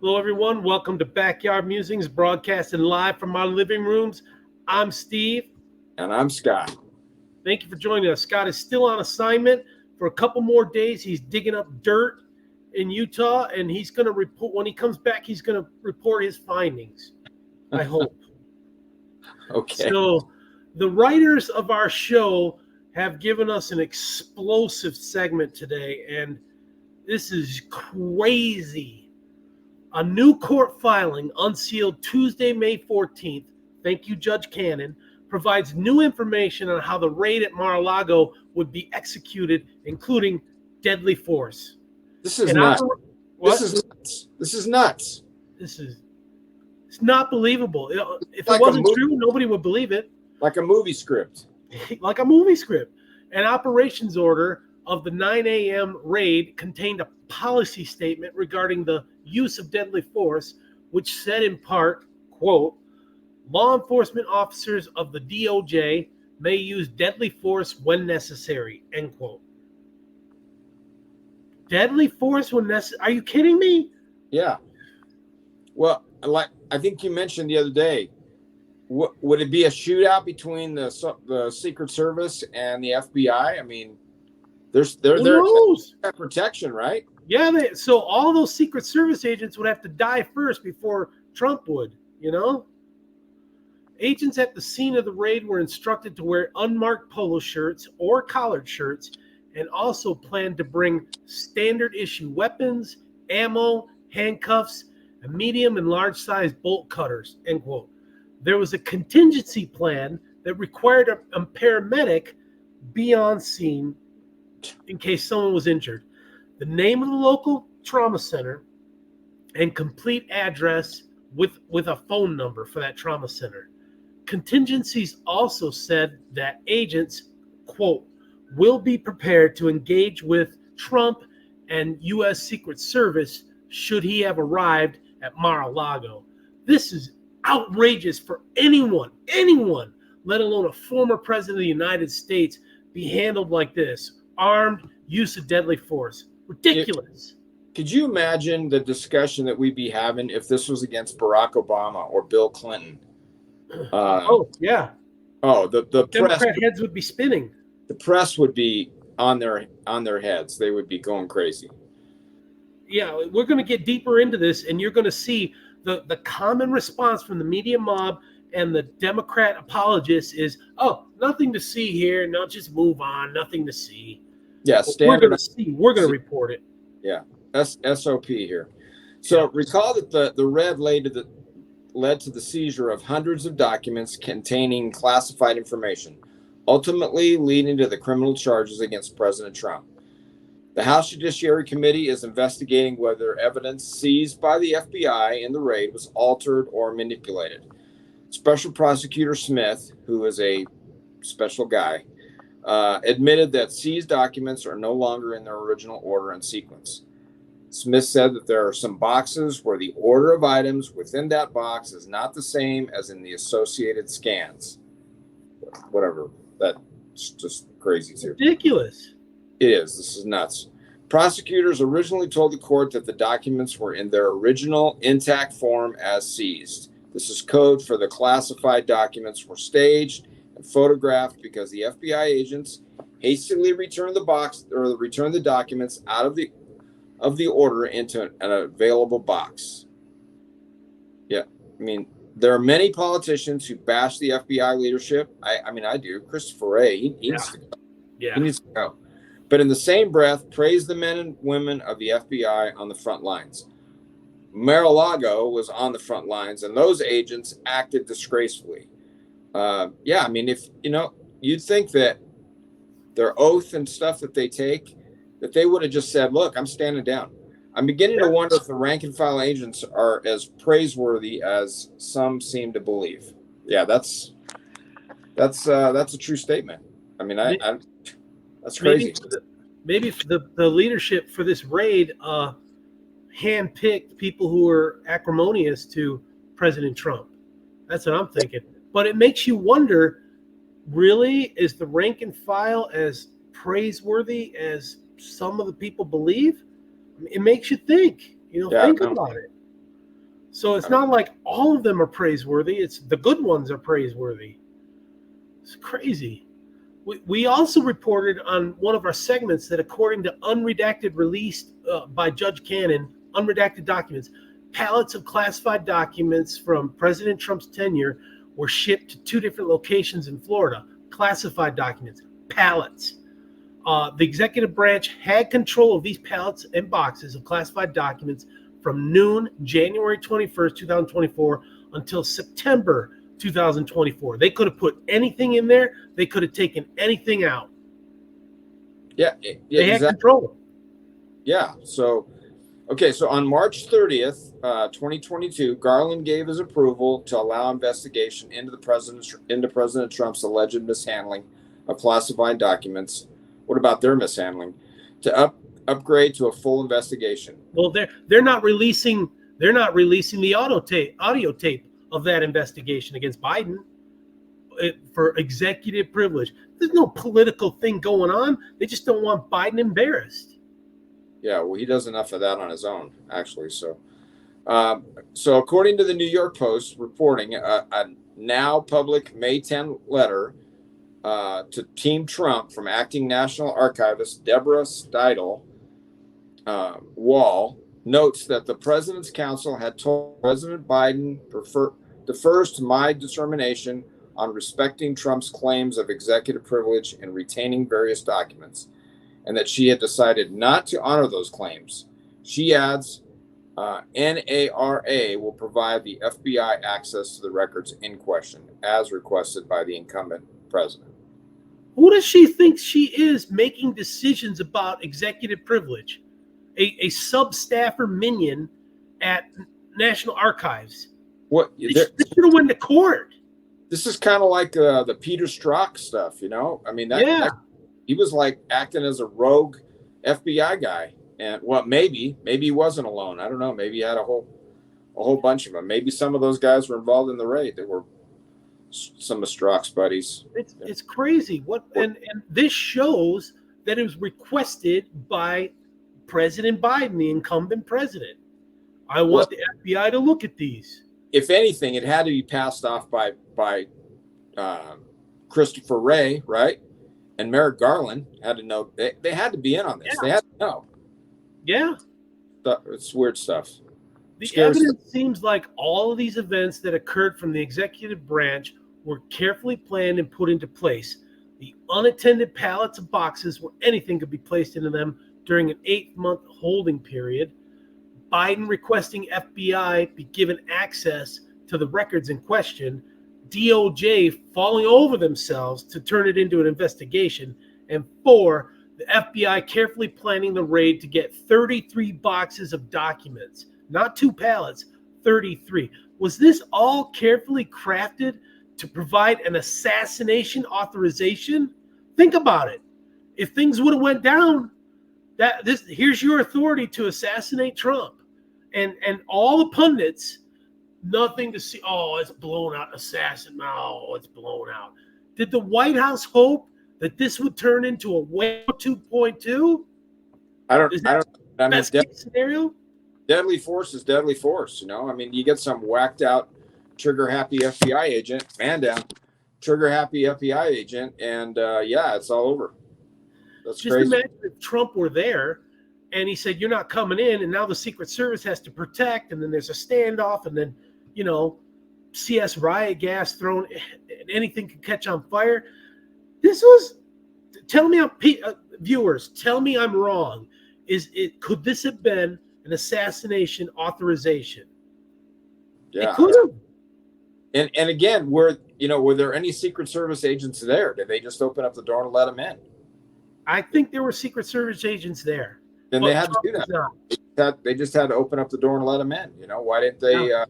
Hello, everyone. Welcome to Backyard Musings, broadcasting live from our living rooms. I'm Steve. And I'm Scott. Thank you for joining us. Scott is still on assignment for a couple more days. He's digging up dirt in Utah, and he's going to report. When he comes back, he's going to report his findings, I hope. Okay. So, the writers of our show have given us an explosive segment today, and this is crazy. A new court filing unsealed Tuesday, May 14th, thank you, Judge Cannon, provides new information on how the raid at Mar-a-Lago would be executed, including deadly force. This is nuts. This is nuts. It's not believable. If it wasn't true, nobody would believe it. Like a movie script. Like a movie script. An operations order of the 9 a.m. raid contained a policy statement regarding the use of deadly force, which said in part, quote, law enforcement officers of the DOJ may use deadly force when necessary, end quote. Deadly force when necessary? Are you kidding me? Yeah. Well, like I think you mentioned the other day, would it be a shootout between the Secret Service and the FBI? I mean, they're protection, right? Yeah, so all those Secret Service agents would have to die first before Trump would, you know? Agents at the scene of the raid were instructed to wear unmarked polo shirts or collared shirts and also planned to bring standard issue weapons, ammo, handcuffs, and medium and large size bolt cutters, end quote. There was a contingency plan that required a paramedic be on scene in case someone was injured. The name of the local trauma center and complete address with a phone number for that trauma center. Contingencies also said that agents, quote, will be prepared to engage with Trump and U.S. Secret Service should he have arrived at Mar-a-Lago. This is outrageous for anyone, let alone a former president of the United States, be handled like this. Armed, use of deadly force. Ridiculous. Could you imagine the discussion that we'd be having if this was against Barack Obama or Bill Clinton? Yeah. Oh, the Democrat heads would be spinning. The press would be on their heads. They would be going crazy. Yeah, we're going to get deeper into this, and you're going to see the common response from the media mob and the Democrat apologists is, oh, nothing to see here. No, just move on. Nothing to see. Yeah, we're going to see. We're going to report it. Yeah, SOP here. So recall that the raid led to the seizure of hundreds of documents containing classified information, ultimately leading to the criminal charges against President Trump. The House Judiciary Committee is investigating whether evidence seized by the FBI in the raid was altered or manipulated. Special Prosecutor Smith, who is a special guy, admitted that seized documents are no longer in their original order and sequence. Smith said that there are some boxes where the order of items within that box is not the same as in the associated scans. Whatever. That's just crazy too. Ridiculous. It is. This is nuts. Prosecutors originally told the court that the documents were in their original intact form as seized. This is code for the classified documents were staged and photographed because the FBI agents hastily returned the documents out of the order into an available box. Yeah, I mean, there are many politicians who bash the FBI leadership. I do. Christopher Wray, he needs to go. Yeah. He needs to go. But in the same breath, praise the men and women of the FBI on the front lines. Mar-a-Lago was on the front lines, and those agents acted disgracefully. If you'd think that their oath and stuff that they take, that they would have just said, look, I'm standing down. I'm beginning to wonder if the rank and file agents are as praiseworthy as some seem to believe. Yeah, that's a true statement. I mean, that's crazy. Maybe the leadership for this raid handpicked people who were acrimonious to President Trump. That's what I'm thinking. But it makes you wonder, really, is the rank and file as praiseworthy as some of the people believe? It makes you think. Think about it. So it's not like all of them are praiseworthy. It's the good ones are praiseworthy. It's crazy. We also reported on one of our segments that according to unredacted released by Judge Cannon, unredacted documents, pallets of classified documents from President Trump's tenure were shipped to 2 different locations in Florida. Classified documents, pallets. The executive branch had control of these pallets and boxes of classified documents from noon, January 21st, 2024, until September 2024. They could have put anything in there. They could have taken anything out. Yeah, they had control. Yeah. So, okay. So on March 30th, 2022, Garland gave his approval to allow investigation into President Trump's alleged mishandling of classified documents. What about their mishandling? To upgrade to a full investigation. Well, they're not releasing the audio tape of that investigation against Biden for executive privilege. There's no political thing going on. They just don't want Biden embarrassed. Yeah, well, he does enough of that on his own, actually. So according to the New York Post reporting, a now public May 10 letter to Team Trump from acting National Archivist Deborah Steidel Wall notes that the President's Council had told President Biden defers to my determination on respecting Trump's claims of executive privilege and retaining various documents, and that she had decided not to honor those claims. She adds, NARA will provide the FBI access to the records in question, as requested by the incumbent president. Who does she think she is making decisions about executive privilege? A sub-staffer minion at National Archives. What? They should have went to court. This is kind of like the Peter Strzok stuff, you know? I mean, he was like acting as a rogue FBI guy. And well, maybe he wasn't alone. I don't know. Maybe he had a whole bunch of them. Maybe some of those guys were involved in the raid. They were some of Strzok's buddies. It's crazy. And this shows that it was requested by President Biden, the incumbent president. I want the FBI to look at these. If anything, it had to be passed off by Christopher Wray, right? And Merrick Garland had to know. They had to be in on this. Yeah. They had to know. Yeah. It's weird stuff. The evidence seems like all of these events that occurred from the executive branch were carefully planned and put into place. The unattended pallets of boxes where anything could be placed into them during an 8-month holding period. Biden requesting FBI be given access to the records in question. DOJ falling over themselves to turn it into an investigation. And 4, the FBI carefully planning the raid to get 33 boxes of documents. Not 2 pallets, 33. Was this all carefully crafted to provide an assassination authorization? Think about it. If things would have went down, here's your authority to assassinate Trump. And all the pundits, nothing to see. Oh, it's blown out. Oh, it's blown out. Did the White House hope that this would turn into a Waco 2.2? Is that the best case scenario? Deadly force is deadly force, you know? I mean, you get some whacked out, trigger-happy FBI agent, man down, trigger-happy FBI agent, and it's all over. That's just crazy. Imagine if Trump were there and he said, you're not coming in, and now the Secret Service has to protect, and then there's a standoff, and then, CS riot gas thrown, and anything could catch on fire. This was, viewers, tell me I'm wrong. Could this have been an assassination authorization? Yeah. It could have. And again, were there any Secret Service agents there? Did they just open up the door and let them in? I think there were Secret Service agents there. Then they had to do that. They just had to open up the door and let them in. Why didn't they? No.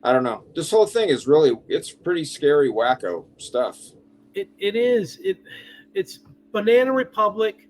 I don't know. This whole thing is it's pretty scary, wacko stuff. It is. It's Banana Republic,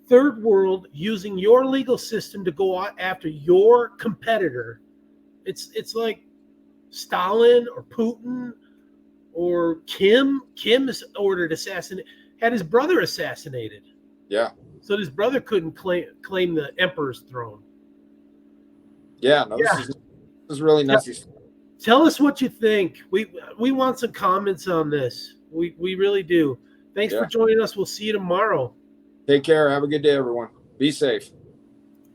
third world, using your legal system to go after your competitor. It's like Stalin or Putin or Kim. Kim is ordered had his brother assassinated. Yeah. So his brother couldn't claim the emperor's throne. Yeah. No. Yeah. This is really nutsy. Tell us what you think. We want some comments on this. We really do. Thanks for joining us. We'll see you tomorrow. Take care. Have a good day, everyone. Be safe.